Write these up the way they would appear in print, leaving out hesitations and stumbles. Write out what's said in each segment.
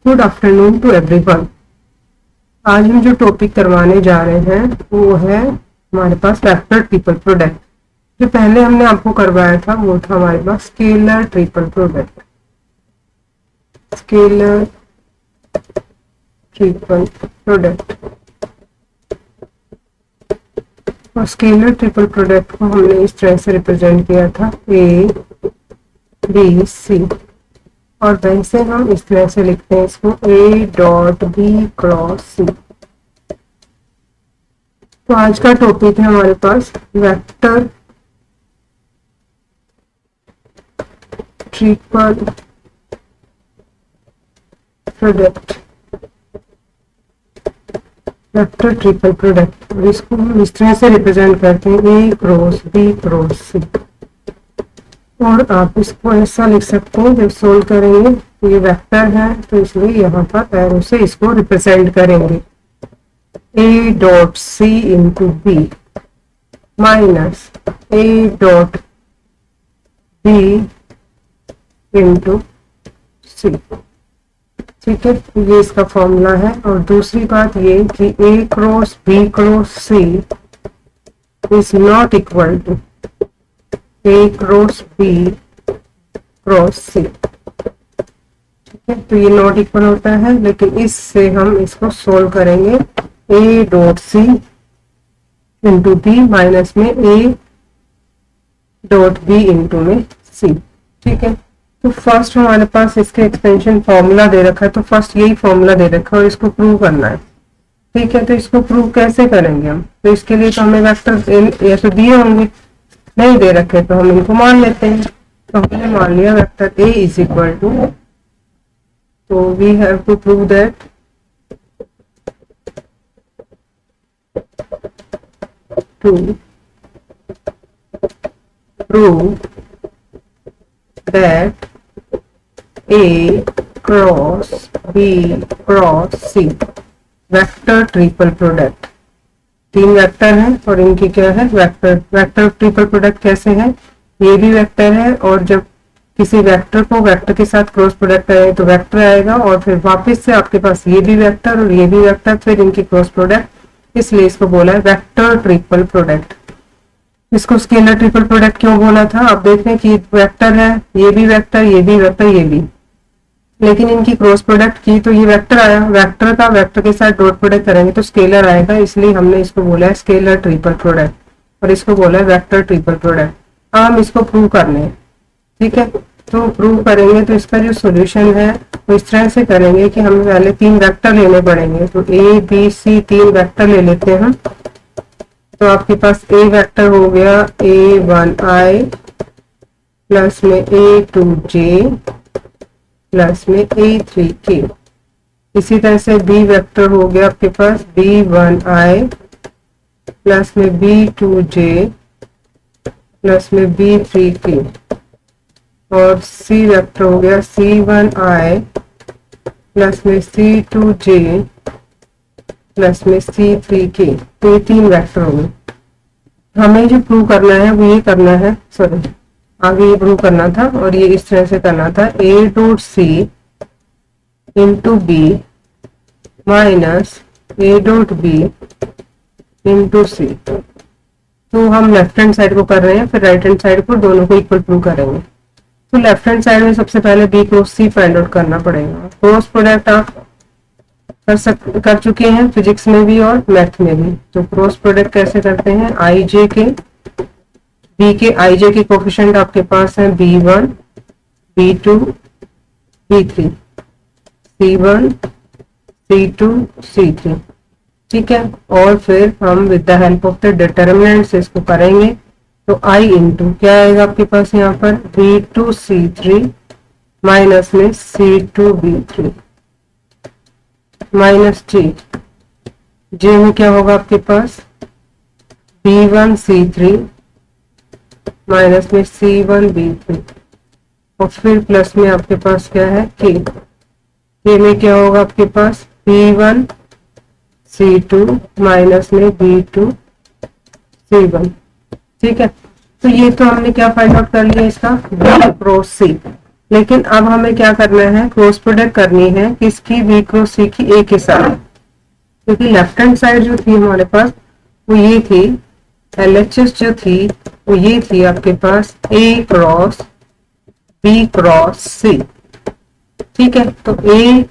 Good afternoon to everyone. आज हम जो टॉपिक करवाने जा रहे हैं वो है हमारे पास वेक्टर ट्रिपल प्रोडक्ट। जो पहले हमने आपको करवाया था वो था हमारे पास scalar triple product. Scalar triple product और स्केलर ट्रिपल प्रोडक्ट को हमने इस तरह से रिप्रेजेंट किया था ए बी सी, और वैसे हम इस तरह से लिखते हैं इसको A dot B cross C. तो आज का टॉपिक है हमारे पास vector triple product. Vector triple product, इसको हम इस तरह से रिप्रेजेंट करते हैं A cross B cross C. और आप इसको ऐसा लिख सकते हैं, जब सोल्व करेंगे तो ये वेक्टर है तो इसलिए यहाँ पर एरो से इसको रिप्रेजेंट करेंगे A dot C into B minus A dot B into C. ठीक है, ये इसका फॉर्मूला है। और दूसरी बात ये कि A cross B cross C is not equal to A cross B cross C. ठीक है, तो ये नॉट इक्वल होता है, लेकिन इससे हम इसको सोल्व करेंगे A dot C into B minus में ए डॉट बी इंटू में सी। ठीक है, तो फर्स्ट हमारे पास इसके एक्सपेंशन फॉर्मूला दे रखा है, तो फर्स्ट यही फॉर्मूला दे रखा है और इसको प्रूव करना है। ठीक है, तो इसको प्रूव कैसे करेंगे हम? तो इसके लिए तो हमें वेक्टर या तो दिए होंगे, नहीं दे रखे तो हम इनको मान लेते हैं। तो हमने मान लिया vector A is equal to, तो we have to prove that A cross B cross C vector triple product. तीन वेक्टर हैं और इनकी क्या है वेक्टर ट्रिपल प्रोडक्ट कैसे है? ये भी वेक्टर है और जब किसी वेक्टर को वेक्टर के साथ क्रॉस प्रोडक्ट आए तो वेक्टर आएगा, और फिर वापस से आपके पास ये भी वेक्टर और ये भी वेक्टर, फिर इनकी क्रॉस प्रोडक्ट, इसलिए इसको बोला है वेक्टर ट्रिपल प्रोडक्ट। इसको स्केलर ट्रिपल प्रोडक्ट क्यों बोला था? आप देख रहे हैं कि वेक्टर है, ये भी वेक्टर, ये भी वेक्टर, ये भी, लेकिन इनकी क्रॉस प्रोडक्ट की तो ये वेक्टर आया, वेक्टर का वेक्टर के साथ डॉट प्रोडक्ट करेंगे तो स्केलर आएगा, इसलिए हमने इसको बोला है स्केलर ट्रिपल प्रोडक्ट और इसको बोला है वेक्टर ट्रिपल प्रोडक्ट। अब हम इसको प्रूव करने हैं। ठीक है, तो प्रूव करेंगे तो इसका जो सॉल्यूशन है वो इस तरह से करेंगे कि हमें पहले तीन वेक्टर लेने पड़ेंगे। तो ए बी सी तीन वेक्टर ले लेते हैं हम। तो आपके पास ए वेक्टर हो गया A1i प्लस में A2j प्लस में A3k। इसी तरह से बी वेक्टर हो गया आपके पास B1i प्लस में B2j प्लस में B3k। और सी वेक्टर हो गया C1i प्लस में C2j प्लस में C3k। तो ये तीन वेक्टर हो गए। हमें जो प्रूव करना है वो ये करना है, सॉरी आगे ये प्रूव करना था और ये इस तरह से करना था A dot C into B minus A dot B into C. तो हम लेफ्ट हैंड साइड को कर रहे हैं, फिर राइट हैंड साइड को, दोनों को इक्वल प्रूव करेंगे। तो लेफ्ट हैंड साइड में सबसे पहले बी क्रॉस सी फाइंड आउट करना पड़ेगा। क्रॉस प्रोडक्ट आप कर चुके हैं फिजिक्स में भी और मैथ में भी। तो क्रॉस प्रोडक्ट कैसे करते हैं? आई जे के बी के आई जे के कोफिशिएंट आपके पास है B1 B2 B3 C1 C2 C3। ठीक है, और फिर हम with the help of the determinant से इसको करेंगे। तो I इंटू क्या आएगा आपके पास यहाँ पर B2 C3 माइनस में C2 B3 माइनस जे में क्या होगा आपके पास B1 C3 माइनस में C1 B3 और फिर प्लस में आपके पास क्या है के में क्या होगा आपके पास B1 C2 माइनस में B2 C1। ठीक है, तो ये तो हमने क्या फाइंड आउट कर लिया इसका B क्रॉस C। लेकिन अब हमें क्या करना है, क्रॉस प्रोडक्ट करनी है किसकी, बी क्रॉस सी की ए के साथ, क्योंकि लेफ्ट हैंड साइड जो थी हमारे पास वो ये थी, एलएचएस जो थी वो ये थी आपके पास A cross B cross C. ठीक है, तो ए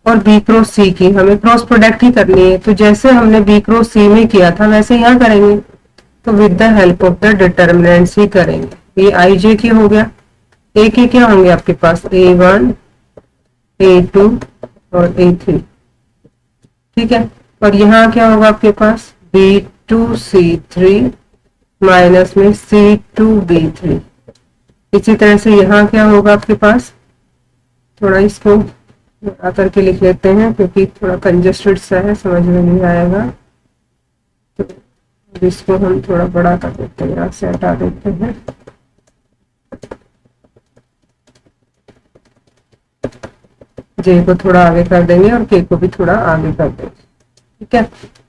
और बी क्रॉस सी की हमें क्रॉस प्रोडक्ट ही करनी है, तो जैसे हमने बी क्रॉस सी में किया था वैसे यहाँ करेंगे, तो with the help of the determinants ही करेंगे। ये आई जे की हो गया, ए के क्या होंगे आपके पास, A1 A2 और A3। ठीक है, और यहाँ क्या होगा आपके पास B2C3 माइनस में C2B3। इसी तरह से यहाँ क्या होगा आपके पास, थोड़ा इसको आकर के लिख लेते हैं क्योंकि थोड़ा कंजेस्टेड सा है, समझ में नहीं आएगा, तो इसको हम थोड़ा बड़ा कर देते हैं, यहाँ से हटा देते हैं। जे को थोड़ा आगे कर देंगे और के को भी थोड़ा आगे कर देंगे। ठीक है,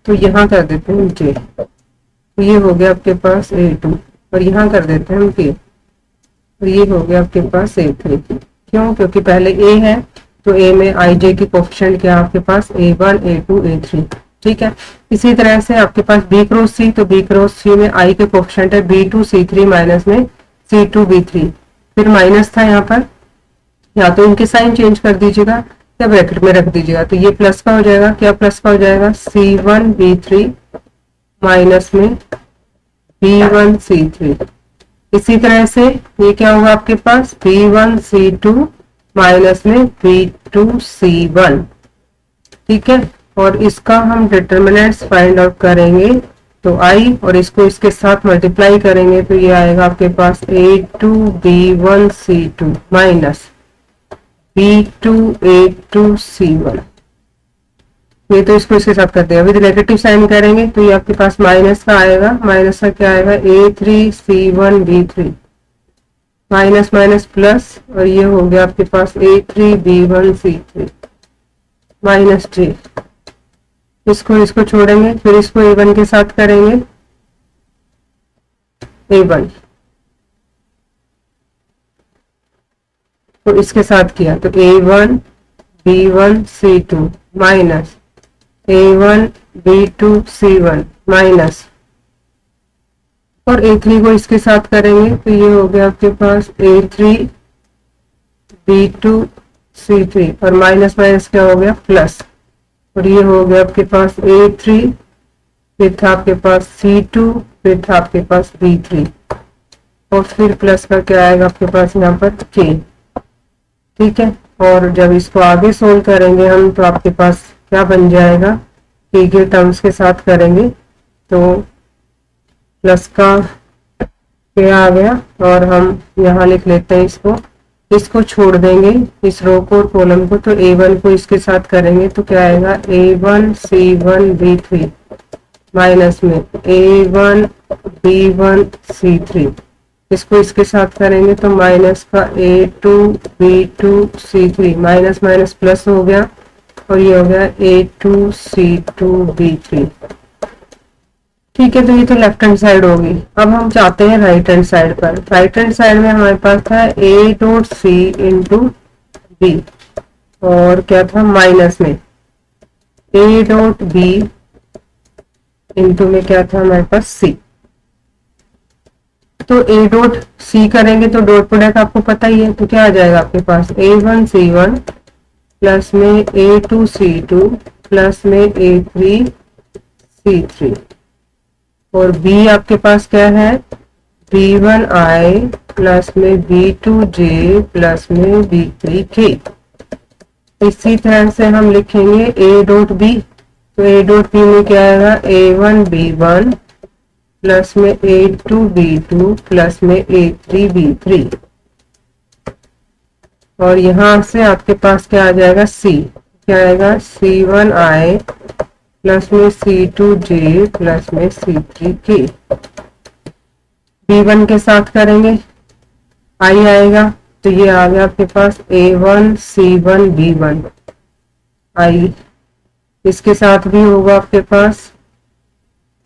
तो यहाँ कर देते हैं जे, तो ये हो गया आपके पास A2 और यहाँ कर देते हैं हम के, और ये हो गया आपके पास A3। क्यों, क्योंकि पहले A है तो A में आई जे की कोफिशिएंट क्या आपके पास A1 A2 A3। ठीक है, इसी तरह से आपके पास B क्रॉस सी, तो B क्रॉस सी में आई के कोफिशिएंट है B2C3 माइनस में C2B3, फिर माइनस था यहाँ पर, या तो इनके साइन चेंज कर दीजिएगा या ब्रैकेट में रख दीजिएगा, तो ये प्लस का हो जाएगा, क्या प्लस का हो जाएगा C1B3 माइनस में B1C3। इसी तरह से ये क्या होगा आपके पास B1C2 माइनस में B2C1। ठीक है, और इसका हम डिटर्मिनेंट्स फाइंड आउट करेंगे, तो आई और इसको इसके साथ मल्टीप्लाई करेंगे तो ये आएगा आपके पास A2B1C2 माइनस B2A2C1। ये तो इसको इसके साथ करते हैं, अभी नेगेटिव साइन करेंगे तो ये आपके पास माइनस का आएगा, माइनस का क्या आएगा A3C1B3 माइनस माइनस प्लस, और ये हो गया आपके पास A3B1C3 माइनस जे। इसको छोड़ेंगे, फिर इसको A1 के साथ करेंगे, A1 तो इसके साथ किया तो A1 B1C2 minus A1 B2C1 minus, और A3 को इसके साथ करेंगे तो ये हो गया आपके पास A3 B2C3 और माइनस माइनस क्या हो गया प्लस, और ये हो गया आपके पास A3, फिर था आपके पास C2, फिर था आपके पास B3 और फिर प्लस का क्या आएगा आपके पास यहाँ पर K। ठीक है, और जब इसको आगे सोल्व करेंगे हम तो आपके पास क्या बन जाएगा, K के टर्म्स के साथ करेंगे तो प्लस का K आ गया, और हम यहाँ लिख लेते हैं इसको छोड़ देंगे इस रो को और कॉलम को, तो A1 को इसके साथ करेंगे तो क्या आएगा A1C1B3 माइनस में A1B1C3, इसको इसके साथ करेंगे तो माइनस का A2B2C3 माइनस माइनस प्लस हो गया, और ये हो गया A2C2B3। ठीक है, तो ये तो लेफ्ट हैंड साइड होगी। अब हम चाहते हैं राइट हैंड साइड पर। राइट हैंड साइड में हमारे पास था A.C इंटू B, और क्या था माइनस में A.B इंटू में क्या था हमारे पास C। तो A.C करेंगे तो डॉट प्रोडक्ट आपको पता ही है, तो क्या आ जाएगा आपके पास A1C1 प्लस में A2C2 प्लस में A3C3, और B आपके पास क्या है B1I प्लस में B2J प्लस में B3K। इसी तरह से हम लिखेंगे A.B, तो A.B में क्या आएगा A1B1 प्लस में A2B2 प्लस में A3B3, और यहां से आपके पास क्या आ जाएगा C, क्या आएगा C1I प्लस में C2J प्लस में C3K। B1 के साथ करेंगे I आएगा, तो ये आ गया आपके पास A1C1B1 I, इसके साथ भी होगा आपके पास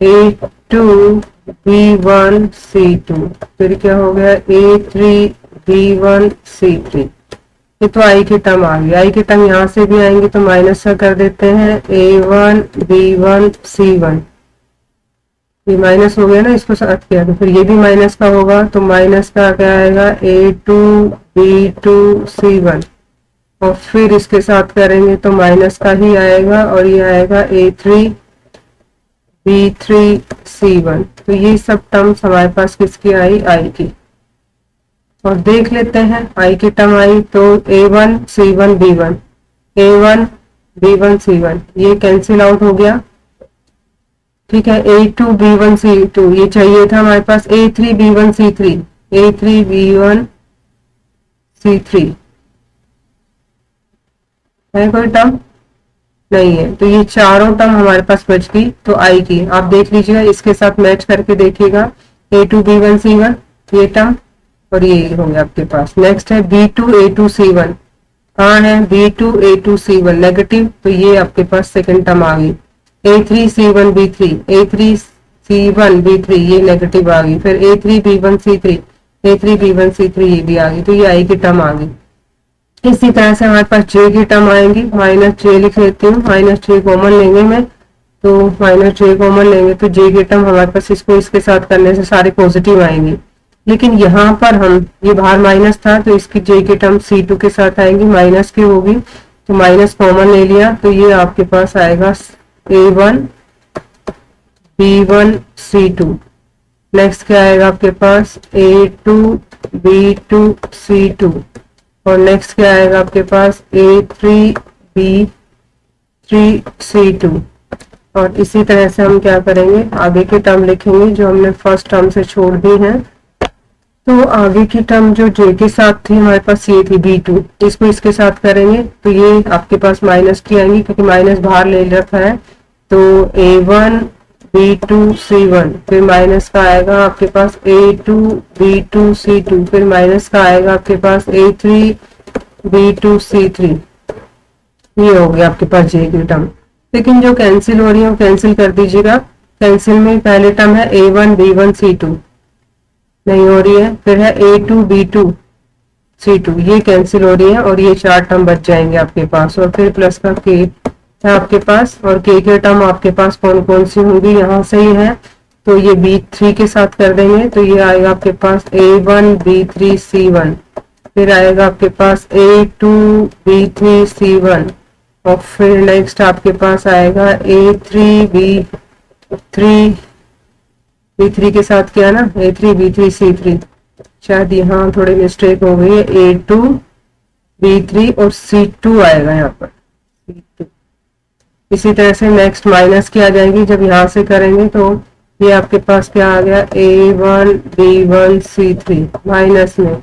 A2B1C2, फिर क्या हो गया A3 B1C3। ये तो आई की टर्म आ गई। आई की टर्म यहाँ से भी आएंगे तो माइनस का कर देते हैं A1B1C1। ये माइनस हो गया ना, इसको साथ किया तो फिर ये भी माइनस का होगा, तो माइनस का क्या आएगा A2B2C1। और फिर इसके साथ करेंगे तो माइनस का ही आएगा और ये आएगा A3B3C1। तो ये सब टर्म्स हमारे पास किसकी आई, आई की। और देख लेते हैं आई की टर्म आई तो A1C1B1, A1B1C1 ये कैंसिल आउट हो गया। ठीक है, A2B1C2 ये चाहिए था हमारे पास, A3B1C3, A3B1C3 है कोई टर्म नहीं है, तो ये चारों टर्म हमारे पास बच गई। तो आई की आप देख लीजिएगा, इसके साथ मैच करके देखिएगा A2B1C1 ये टर्म, और ये हो गया आपके पास। नेक्स्ट है B2A2C1, कहाँ है B2A2C1 नेगेटिव, तो ये आपके पास सेकंड टर्म आ गई। A3C1B3, A3C1B3 ये नेगेटिव आ गई। फिर A3B1C3, A3B1C3 ये भी आ गई, तो ये आई की टर्म आ गई। इसी तरह से हमारे पास जे की टर्म आएंगी, माइनस जे लिख लेती हूँ, माइनस जे कॉमन लेंगे मैं, तो माइनस जे कॉमन लेंगे तो जे की टर्म हमारे पास इसको इसके साथ करने से सारे पॉजिटिव आएंगी। लेकिन यहाँ पर हम ये बाहर माइनस था तो इसकी जे की टर्म C2 के साथ आएंगी, माइनस की होगी तो माइनस कॉमन ले लिया, तो ये आपके पास आएगा A1B1C2। नेक्स्ट क्या आएगा आपके पास A2B2C2, और नेक्स्ट क्या आएगा आपके पास A3B3C2। और इसी तरह से हम क्या करेंगे, आगे के टर्म लिखेंगे जो हमने फर्स्ट टर्म से छोड़ दी है। तो आगे की टर्म जो जे के साथ थी हमारे पास ये थी B2, इसको इसके साथ करेंगे तो ये आपके पास माइनस की आएंगी क्योंकि माइनस बाहर ले रखा है। तो A1B2C1, फिर माइनस का आएगा आपके पास A2B2C2, फिर माइनस का आएगा आपके पास A3B2C3। ये हो गया आपके पास जे की टर्म। लेकिन जो कैंसिल हो रही है वो कैंसिल कर दीजिएगा। कैंसिल में पहले टर्म है A1B1C2 नहीं हो रही है, फिर है A2B2C2 ये कैंसिल हो रही है, और ये चार टर्म बच जाएंगे आपके पास। और फिर प्लस का के है आपके पास, और के टर्म आपके पास कौन कौन सी होंगी यहाँ से ही है, तो ये B3 के साथ कर देंगे तो ये आएगा आपके पास A1B3C1, फिर आएगा आपके पास A2B3C1, और फिर नेक्स्ट आपके पास आएगा B3 के साथ क्या ना A3B3C3, शायद यहाँ थोड़ी मिस्टेक हो गई है, A2B3 और C2 आएगा यहाँ पर C2। इसी तरह से नेक्स्ट माइनस की आ जाएगी, जब यहाँ से करेंगे तो ये आपके पास क्या आ गया A1B1C3 माइनस में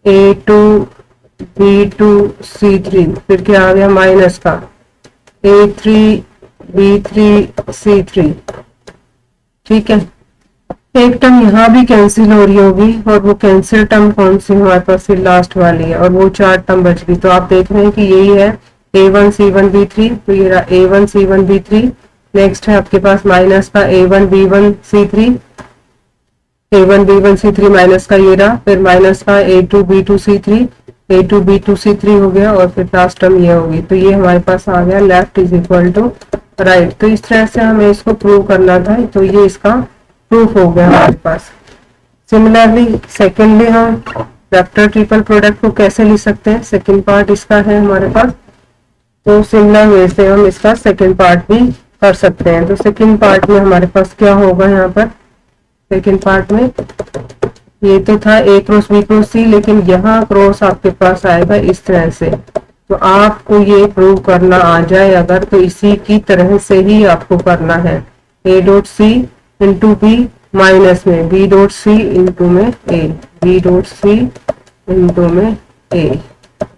A2B2C3, फिर क्या आ गया माइनस का A3B3C3। ठीक है, एक टर्म यहाँ भी कैंसिल हो रही होगी, और वो कैंसिल टर्म कौन सी हमारे पास फिर लास्ट वाली है, और वो चार टर्म बच गई। तो आप देख रहे हैं कि यही है A1C1B3, तो ये रहा A1C1B3। नेक्स्ट है आपके पास माइनस का A1B1C3 माइनस का ये रहा, फिर माइनस का A2B2C3 हो गया, और फिर लास्ट टर्म ये होगी। तो ये हमारे पास आ गया left is equal to right. तो इस तरह से हमें इसको प्रूव करना था, तो ये इसका प्रूफ हो गया हमारे पास। सिमिलरली सेकेंडली हम वेक्टर ट्रिपल प्रोडक्ट को कैसे लिख सकते हैं, सेकेंड पार्ट इसका है हमारे पास, तो सिमिलर वे से हम इसका सेकेंड पार्ट भी कर सकते हैं। तो सेकेंड पार्ट में हमारे पास क्या होगा, यहाँ पर सेकेंड पार्ट में ये तो था A cross B cross C, लेकिन यहाँ क्रॉस आपके पास आएगा इस तरह से। तो आपको ये प्रूव करना आ जाए अगर, तो इसी की तरह से ही आपको करना है। A dot C into B minus में B डॉट C इंटू में A, B dot C into में A।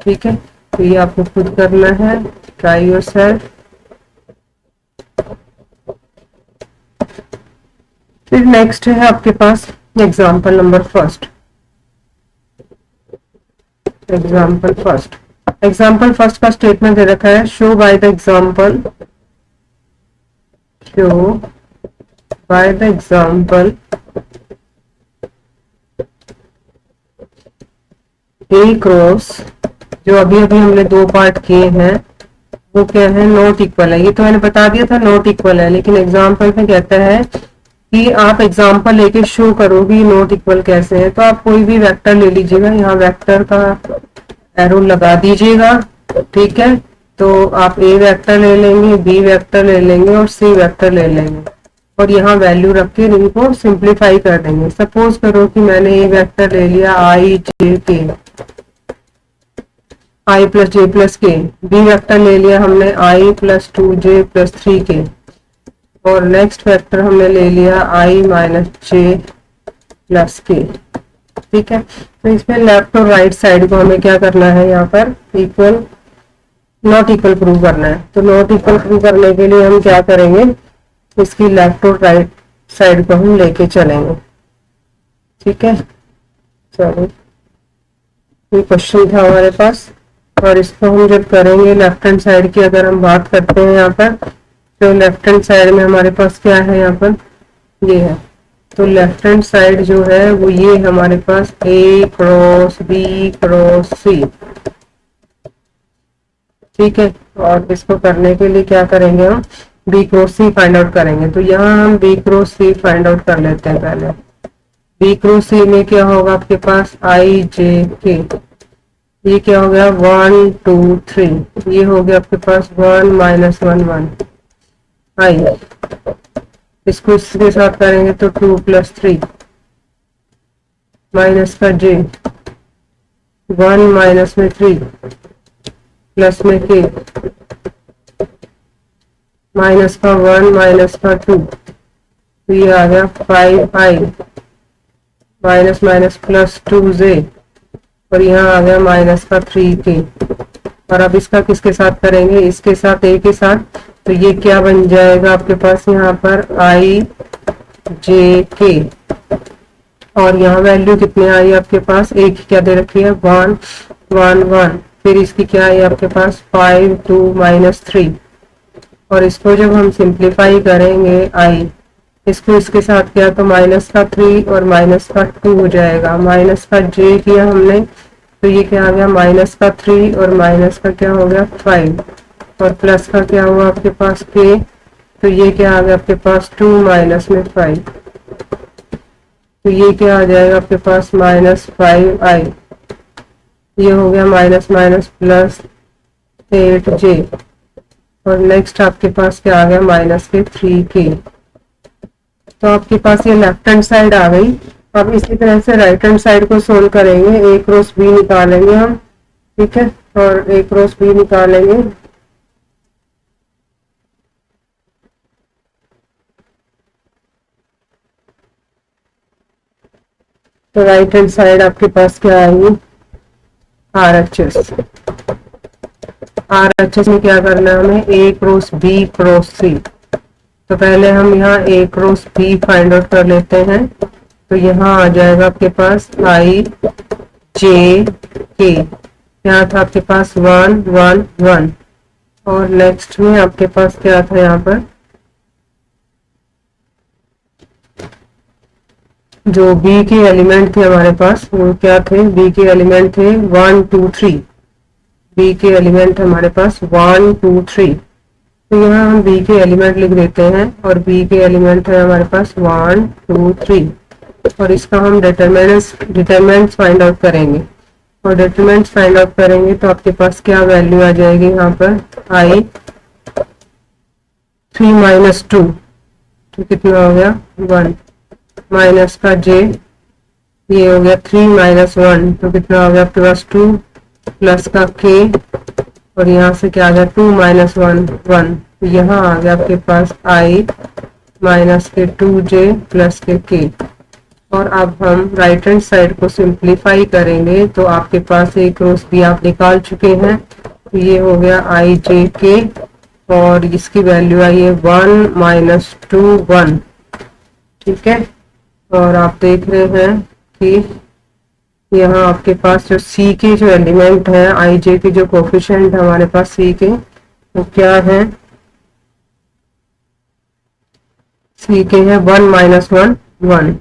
ठीक है, तो ये आपको खुद करना है, ट्राई योर सेल्फ। फिर नेक्स्ट है आपके पास example number first. Example first का स्टेटमेंट दे रखा है, show by the example A cross, जो अभी अभी हमने दो पार्ट किए हैं वो क्या है, नॉट इक्वल है। ये तो मैंने बता दिया था नॉट इक्वल है, लेकिन एग्जाम्पल में कहता है कि आप एग्जाम्पल लेके शो करो कि नॉट इक्वल कैसे है। तो आप कोई भी वेक्टर ले लीजिएगा, यहाँ वेक्टर का एरो लगा दीजिएगा, ठीक है। तो आप ए वेक्टर ले लेंगे, बी वेक्टर ले लेंगे और सी वेक्टर ले लेंगे और यहाँ वैल्यू रख के इनको सिंप्लीफाई कर देंगे। सपोज करो कि मैंने ए वेक्टर ले लिया आई जे के, आई प्लस जे प्लस के, बी वेक्टर ले लिया हमने आई प्लस 2j प्लस 3k, और नेक्स्ट वेक्टर हमने ले लिया आई माइनस जे प्लस के, ठीक है। तो इसमें लेफ्ट और राइट साइड को हमें क्या करना है, यहाँ पर इक्वल नॉट इक्वल प्रूव करना है। तो नॉट इक्वल प्रूव करने के लिए हम क्या करेंगे, इसकी लेफ्ट और राइट साइड को हम लेके चलेंगे, ठीक है। चलो ये क्वेश्चन था हमारे पास, और इसको हम जब करेंगे लेफ्ट हैंड साइड की अगर हम बात करते हैं यहाँ पर, तो लेफ्ट हैंड साइड में हमारे पास क्या है, यहाँ पर ये है। तो लेफ्ट हैंड साइड जो है वो ये हमारे पास A cross B cross C, ठीक है। और इसको करने के लिए क्या करेंगे, हम बी क्रॉस सी फाइंड आउट करेंगे। तो यहाँ हम बी क्रॉस सी फाइंड आउट कर लेते हैं पहले। बी क्रॉस सी में क्या होगा आपके पास, आई जे के, ये क्या हो गया 1 2 3, ये हो गया आपके पास 1 माइनस 1 1 आई, इसको इसके साथ करेंगे तो 2 प्लस 3 माइनस का जे, 1 माइनस में 3 प्लस में के, माइनस का 1 माइनस का 2, तो ये आ गया 5i minus minus plus 2j, और यहाँ आ गया माइनस का 3k। और अब इसका किसके साथ करेंगे, इसके साथ a के साथ, तो ये क्या बन जाएगा आपके पास यहाँ पर आई जे के, और यहाँ वैल्यू कितने आई आपके पास, एक क्या दे रखी है 1 1 1, फिर इसकी क्या है आपके पास 5 2 माइनस 3, और इसको जब हम सिंप्लीफाई करेंगे आई, इसको इसके साथ किया तो माइनस का 3 और माइनस का 2 हो जाएगा। माइनस का j किया हमने तो ये क्या आ गया माइनस का 3 और माइनस का क्या हो गया 5, और प्लस का क्या हुआ आपके पास k, तो ये क्या आ गया आपके पास 2 माइनस में 5, तो ये क्या आ जाएगा आपके पास माइनस 5i, ये हो गया माइनस माइनस प्लस 8j, और नेक्स्ट आपके पास क्या आ गया माइनस के 3k। तो आपके पास ये लेफ्ट हैंड साइड आ गई। अब इसी तरह से राइट हैंड साइड को सोल्व करेंगे, ए क्रॉस बी निकालेंगे हम, ठीक है, और ए क्रॉस बी निकालेंगे। तो राइट हैंड साइड आपके पास क्या आएगी, R H S. R H S में क्या करना है हमें, ए क्रॉस बी क्रॉस सी। तो पहले हम यहाँ ए क्रॉस बी फाइंड आउट कर लेते हैं। तो यहाँ आ जाएगा आपके पास आई जे के, यहाँ था आपके पास 1 1 1, और नेक्स्ट में आपके पास क्या था यहाँ पर, जो बी के एलिमेंट थे हमारे पास वो क्या थे, बी के एलिमेंट थे 1 2 3, बी के एलिमेंट हमारे पास 1 2 3। तो यहाँ हम बी के एलिमेंट लिख देते हैं, और बी के एलिमेंट है हमारे पास 1 2 3, और इसका हम डिटरमिनेंट्स फाइंड आउट करेंगे। और डिटरमिनेंट्स फाइंड आउट करेंगे तो आपके पास क्या वैल्यू आ जाएगी यहाँ पर, आई 3 माइनस 2, तो कितना हो गया 1, माइनस का j, ये हो गया 3 माइनस 1, तो कितना हो गया आपके पास 2, प्लस का k, और यहाँ से क्या आ गया 2 माइनस 1 1, यहाँ आ गया आपके पास i माइनस के 2j प्लस के k। और अब हम राइट हैंड साइड को सिंप्लीफाई करेंगे तो आपके पास ए क्रॉस बी आप निकाल चुके हैं। तो ये हो गया आई जे के, और इसकी वैल्यू आई है 1 माइनस 2 1, ठीक है। और आप देख रहे हैं कि यहाँ आपके पास जो सी के जो एलिमेंट है, आई जे के जो कोफिशिएंट हमारे पास सी के, वो क्या है, सी के है 1 माइनस 1 1,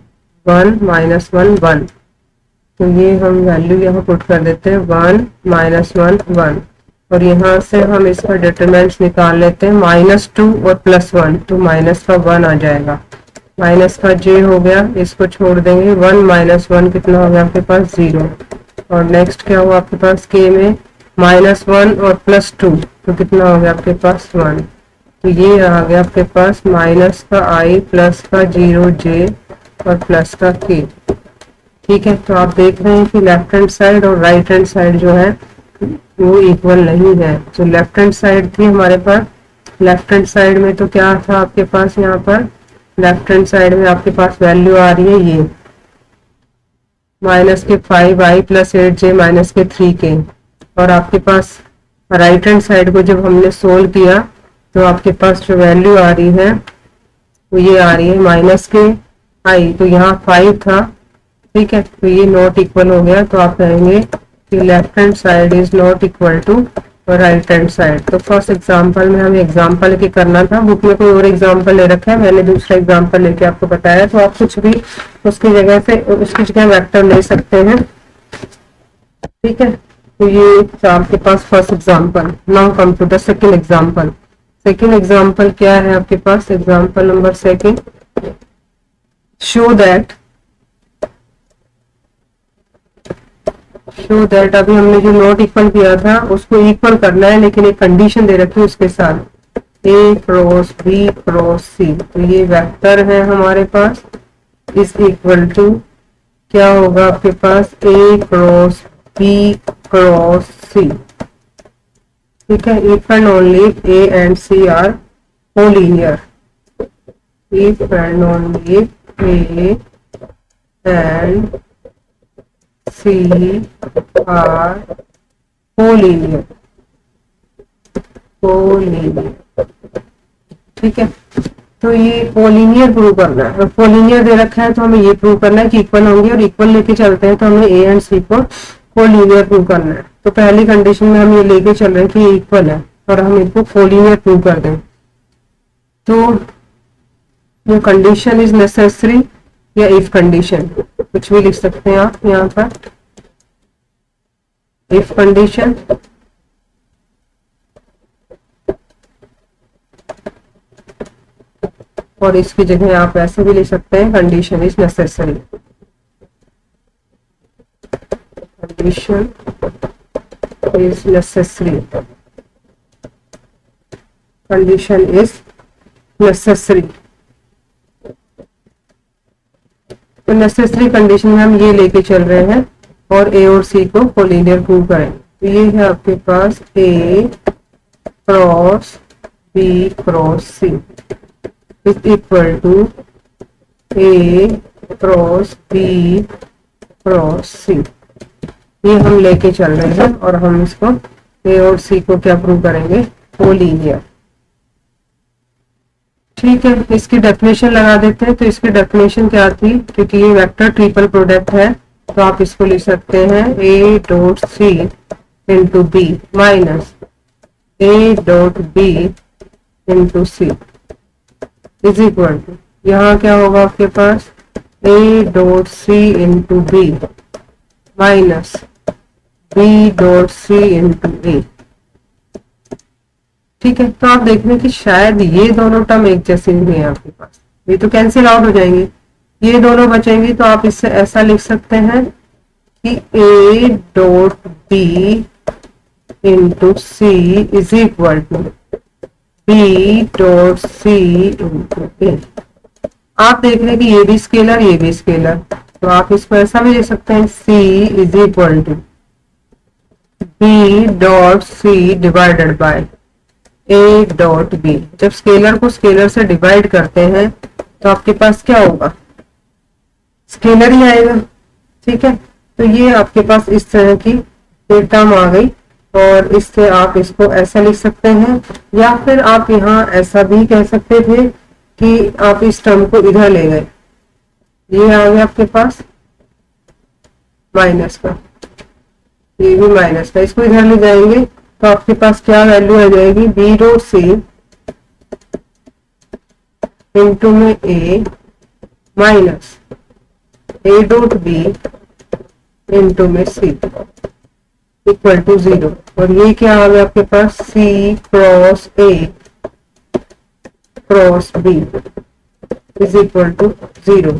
1 माइनस 1 1, तो ये हम वैल्यू यहाँ पुट कर देते हैं 1 -1 1, और यहाँ से हम इसका डिटरमिनेंट्स निकाल लेते हैं -2 और +1, तो माइनस का 1 आ जाएगा, माइनस का j हो गया, इसको छोड़ देंगे, 1 - 1 कितना हो गया आपके पास 0, और नेक्स्ट क्या हुआ आपके पास k में -1 और +2, तो कितना हो गया आपके पास 1, तो ये आ गया आपके पास माइनस का i प्लस का 0j और प्लस का k। ठीक है, तो आप देख रहे हैं कि लेफ्ट हैंड साइड और राइट हैंड साइड जो है वो इक्वल नहीं है। जो लेफ्ट हैंड साइड थी हमारे पास, लेफ्ट हैंड साइड में तो क्या था आपके पास, यहाँ पर लेफ्ट हैंड साइड में आपके पास वैल्यू आ रही है ये माइनस के 5i प्लस 8j माइनस के 3k, और आपके पास राइट हैंड साइड को जब हमने सोल्व किया तो आपके पास जो वैल्यू आ रही है वो ये आ रही है माइनस के i, तो यहाँ 5 था। ठीक है, तो ये नॉट इक्वल हो गया, तो आप कहेंगे कि left hand side is not equal to right hand side. तो फर्स्ट एग्जांपल में हमें एग्जांपल के करना था, बुक में कोई और एग्जांपल ले रखा है, मैंने दूसरा एग्जांपल लेके आपको बताया, तो आप कुछ भी उसकी जगह से उसकी जगह वेक्टर ले सकते हैं। ठीक है, तो ये आपके पास first example. Now come to the second example. Second example क्या है आपके पास, example number second, show that अभी हमने जो नॉट इक्वल किया था उसको इक्वल करना है, लेकिन एक कंडीशन दे रखी है उसके साथ, a cross b cross c, तो ये वेक्टर है हमारे पास, इज इक्वल टू क्या होगा आपके पास a cross b cross c। ठीक है, if and only a and c are collinear, if and only a and C are collinear. ठीक है, तो ये कोलिनियर प्रूव करना है, और कोलिनियर दे रखा है तो हमें ये प्रूव करना है कि इक्वल होंगे, और इक्वल लेके चलते हैं तो हमें A एंड C को कोलिनियर प्रूव करना है। तो पहली कंडीशन में हम ये लेके चल रहे हैं कि ये इक्वल है और हम इसको कोलिनियर प्रूव कर दें, तो वो कंडीशन इज नेसेसरी या इफ कंडीशन, कुछ भी लिख सकते हैं आप यहाँ पर, इफ कंडीशन, और इसकी जगह आप ऐसे भी लिख सकते हैं condition is necessary, condition is necessary, condition is necessary. तो नेसेसरी कंडीशन में हम ये लेके चल रहे हैं और A और C को कोलिनियर प्रूव करें। तो ये है आपके पास A cross B cross C is equal to A cross B cross C। ये हम लेके चल रहे हैं और हम इसको A और C को क्या प्रूव करेंगे, कोलिनियर। ठीक है, इसकी डेफिनेशन लगा देते हैं। तो इसकी डेफिनेशन क्या थी, क्योंकि ये वेक्टर ट्रिपल प्रोडक्ट है तो आप इसको लिख सकते हैं A dot C into B minus A dot B into C is equal to, यहाँ क्या होगा आपके पास A dot C into B minus B dot C into A। ठीक है, तो आप देख रहे हैं कि शायद ये दोनों टर्म एक जैसे ही हैं आपके पास, ये तो कैंसिल आउट हो जाएंगे, ये दोनों बचेंगे, तो आप इससे ऐसा लिख सकते हैं कि A dot B into C is equal to B dot C into A। आप देख रहे हैं कि ये भी स्केलर ये भी स्केलर, तो आप इसको ऐसा भी लिख सकते हैं C is equal to B dot C divided by A dot B। जब स्केलर को स्केलर से डिवाइड करते हैं तो आपके पास क्या होगा, स्केलर ही आएगा। ठीक है, तो ये आपके पास इस तरह की एक टर्म आ गई, और इससे आप इसको ऐसा लिख सकते हैं, या फिर आप यहाँ ऐसा भी कह सकते थे कि आप इस टर्म को इधर ले गए, ये आ गया आपके पास माइनस का, ये भी माइनस का, इसको इधर ले जाएंगे तो आपके पास क्या वैल्यू आ जाएगी, B डॉट C इंटू में A minus A dot B into में सी इक्वल टू 0। और ये क्या आ गया आपके पास, C cross A cross B is equal to 0।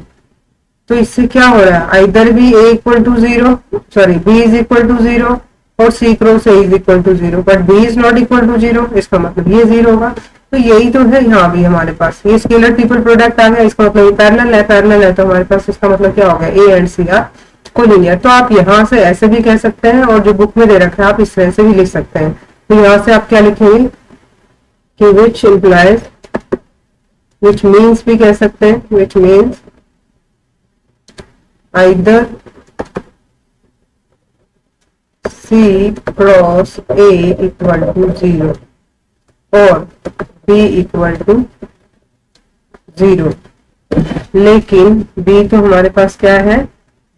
तो इससे क्या हो रहा है, either B A equal to 0, sorry B is equal to 0 और C cross A is equal to 0, but B is not equal to 0, इसका मतलब ये 0 होगा। तो यही तो है यहाँ भी हमारे पास, ये स्केलर ट्रिपल प्रोडक्ट आ गया, इसका मतलब ये पैरेलल है तो हमारे पास इसका मतलब क्या हो गया, A and C are collinear. तो आप यहाँ से ऐसे भी कह सकते हैं और जो बुक में दे रखा है आप इस तरह से भी लिख सकते हैं। तो यहाँ से आप क्या लिखेंगे कि विच इम्प्लाइज, विच मीन्स भी कह सकते हैं, which means either C cross A equal to 0 और B इक्वल टू 0। लेकिन B तो हमारे पास क्या है,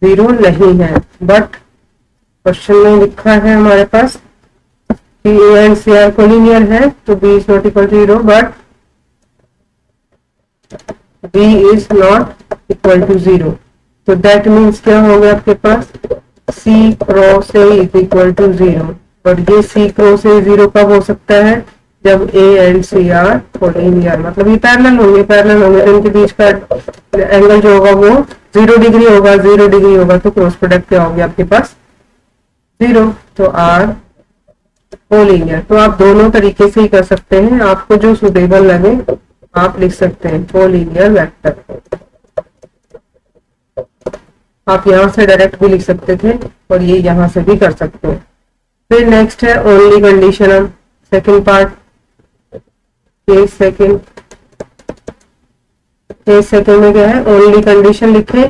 0 नहीं है, बट क्वेश्चन में लिखा है हमारे पास कि A and C are collinear है, तो B is not equal to 0, but B is not equal to 0। तो दैट मीन्स क्या हो गया आपके पास, C cross A is equal to 0। और ये C क्रॉस A 0 कब हो सकता है, जब A and C are collinear, मतलब ये पैरेलल होंगे तो इनके बीच का एंगल जो होगा वो 0 डिग्री होगा, 0 डिग्री होगा तो क्रॉस प्रोडक्ट क्या होगी आपके पास 0। तो आर कोलिनियर। तो आप दोनों तरीके से ही कर सकते हैं, आपको जो सुटेबल लगे आप लिख सकते हैं कोलिनियर वेक्टर। आप यहाँ से डायरेक्ट भी लिख सकते थे और ये यहाँ से भी कर सकते हैं। फिर नेक्स्ट है only condition, second part, case second में क्या है, ओनली कंडीशन लिखे,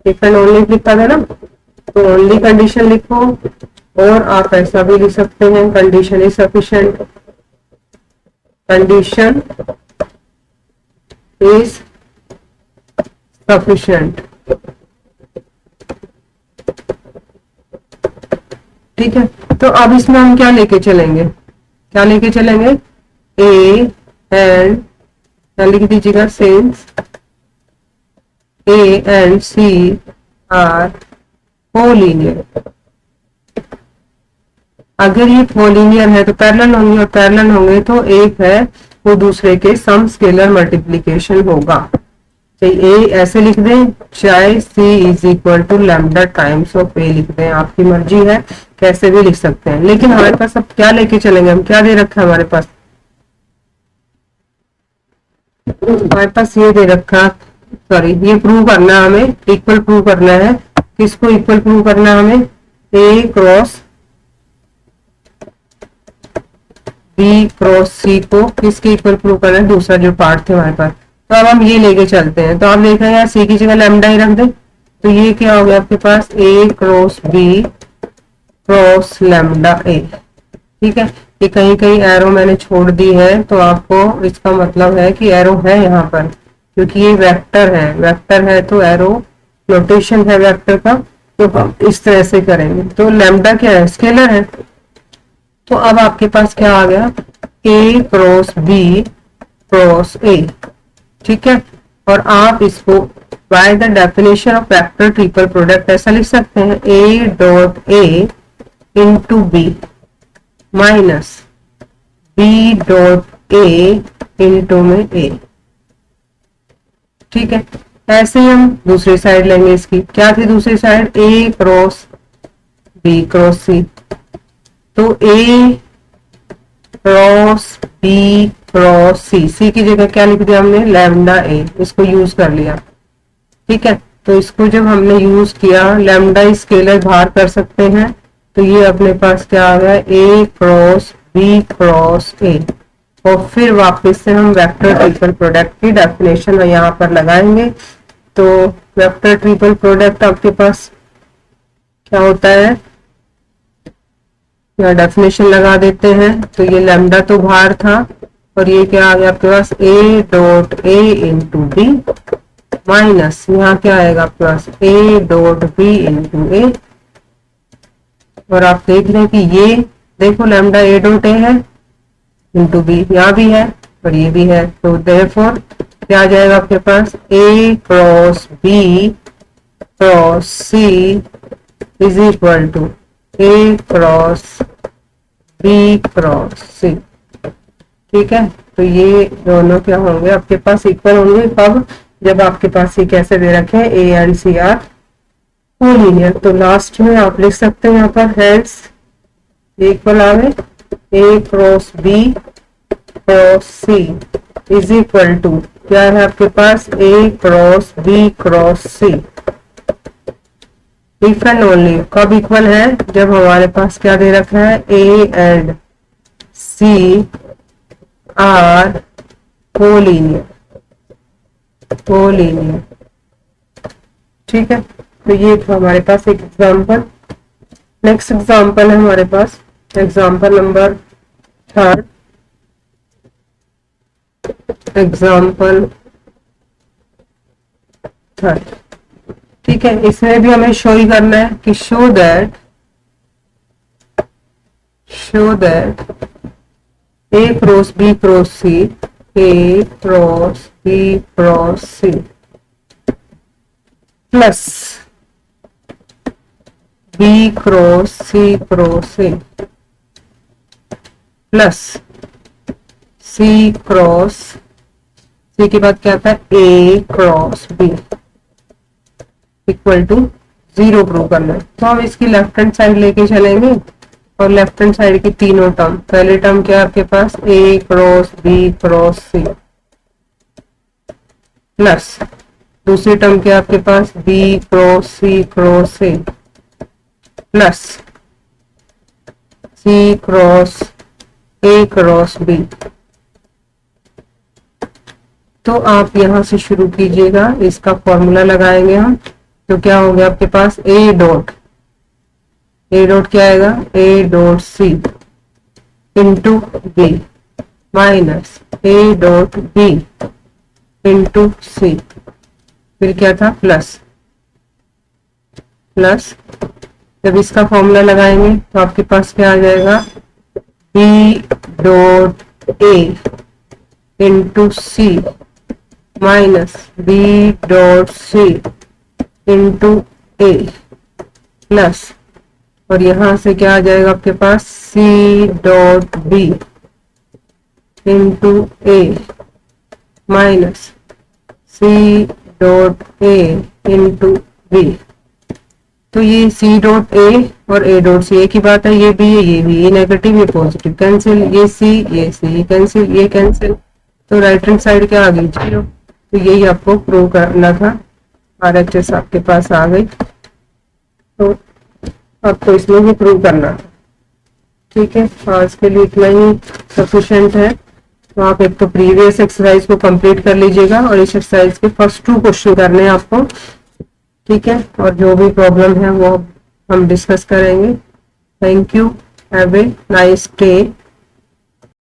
इफ एंड ओनली लिखा था ना, तो ओनली कंडीशन लिखो। और आप ऐसा भी लिख सकते हैं, condition is sufficient, condition is sufficient. ठीक है, तो अब इसमें हम क्या लेके चलेंगे, ए एंड, लिख दीजिएगा since A and C are collinear. अगर ये कोलिनियर है तो पैरेलल होंगे, और पैरेलल होंगे तो एक है वो दूसरे के सम स्केलर मल्टीप्लीकेशन होगा। चाहे ए ऐसे लिख दें, चाहे C is equal to lambda times of A लिख दें, आपकी मर्जी है, कैसे भी लिख सकते हैं। लेकिन हमारे पास अब क्या लेके चलेंगे, हम क्या दे रखा है हमारे पास ये दे रखा, सॉरी ये प्रूव करना है हमें, इक्वल प्रूव करना है। किसको इक्वल प्रूव करना है हमें, ए क्रॉस बी क्रॉस सी को किसके इक्वल प्रूव करना है, दूसरा जो पार्ट थे हमारे पास। तो अब हम ये लेके चलते हैं, तो आप देख रहे हैं सी की जगह लैम्डा ही रख दे, तो ये क्या हो गया आपके पास, A cross B cross lambda ए। ठीक है, ये कहीं कहीं एरो मैंने छोड़ दी है, तो आपको इसका मतलब है कि एरो है यहाँ पर, क्योंकि ये वेक्टर है तो एरो नोटेशन है वेक्टर का, तो हम इस तरह से करेंगे। तो लैम्डा क्या है, स्केलर है। तो अब आपके पास क्या आ गया, A cross B cross A. ठीक है, और आप इसको by the definition of vector triple product ऐसा लिख सकते हैं, A dot A into B minus B dot A into में ए। ठीक है, ऐसे ही हम दूसरी साइड लेंगे, इसकी क्या थी दूसरी साइड, ए क्रॉस बी क्रॉस सी। तो ए क्रॉस बी क्रॉस सी, सी की जगह क्या लिख दिया हमने, लैम्डा ए, इसको यूज कर लिया। ठीक है, तो इसको जब हमने यूज किया, लैम्डा स्केलर बाहर कर सकते हैं, तो ये अपने पास क्या आ गया, ए क्रॉस बी क्रॉस ए। और फिर वापस से हम वेक्टर ट्रिपल प्रोडक्ट की डेफिनेशन यहाँ पर लगाएंगे। तो वेक्टर ट्रिपल प्रोडक्ट आपके पास क्या होता है, या डेफिनेशन लगा देते हैं। तो ये लैम्डा तो बाहर था, और ये क्या आ गया आपके पास, A dot A into B minus यहाँ क्या आएगा आपके पास, A dot B into A. और आप देख रहे हैं कि ये देखो लैम्डा ए डॉट ए है इंटू बी, यहाँ भी है और ये भी है, तो देयरफॉर क्या आ जाएगा आपके पास, A cross B cross C is equal to A cross B cross C. ठीक है, तो ये दोनों क्या होंगे आपके पास, इक्वल होंगे कब, जब आपके पास ये कैसे दे रखे हैं, A and C are collinear. तो लास्ट में आप लिख सकते हैं यहाँ पर हेंस इक्वल आवे A cross B cross C is equal to क्या है आपके पास, A cross B cross C. If and only कब इक्वल है, जब हमारे पास क्या दे रखा है, A and C are collinear. ठीक है, तो ये था हमारे पास एक एग्जांपल। नेक्स्ट एग्जांपल है हमारे पास example number third. Example third, ठीक है, इसमें भी हमें शो ही करना है कि show that A cross B cross C, A cross B cross C plus B cross C plus C cross C के बाद क्या आता है, A cross B equal to 0 prove करना है। तो हम इसकी लेफ्ट हैंड साइड लेके चलेंगे और लेफ्ट हैंड साइड की तीनों टर्म, पहले टर्म क्या है आपके पास, A cross B cross C plus दूसरी टर्म क्या है आपके पास, B cross C plus C cross A cross B. तो आप यहां से शुरू कीजिएगा, इसका फॉर्मूला लगाएंगे हम। तो क्या हो गया आपके पास, ए डॉट क्या आएगा, A dot C into B minus A dot B into C, फिर क्या था प्लस जब इसका फॉर्मूला लगाएंगे तो आपके पास क्या आ जाएगा, B dot A into C minus B dot C into A plus, और यहां से क्या आ जाएगा आपके पास, C dot B into A minus C dot A into B. तो ये सी डॉट ए और ए डॉट सी एक ही बात है, ये भी है ये भी, ये नेगेटिव ये पॉजिटिव, कैंसिल, ये सी कैंसिल, ये कैंसिल, तो राइट हैंड साइड क्या आ गई, 0। तो यही आपको प्रूव करना था, RHS आपके पास आ गई, तो आपको इसमें भी प्रूव करना था। ठीक है, आज के लिए इतना ही सफिशिएंट है। तो आप एक तो प्रीवियस एक्सरसाइज को कंप्लीट कर लीजिएगा और इस एक्सरसाइज के फर्स्ट 2 क्वेश्चन करने हैं आपको। ठीक है, और जो भी प्रॉब्लम है वो हम डिस्कस करेंगे। Thank you, have a nice day.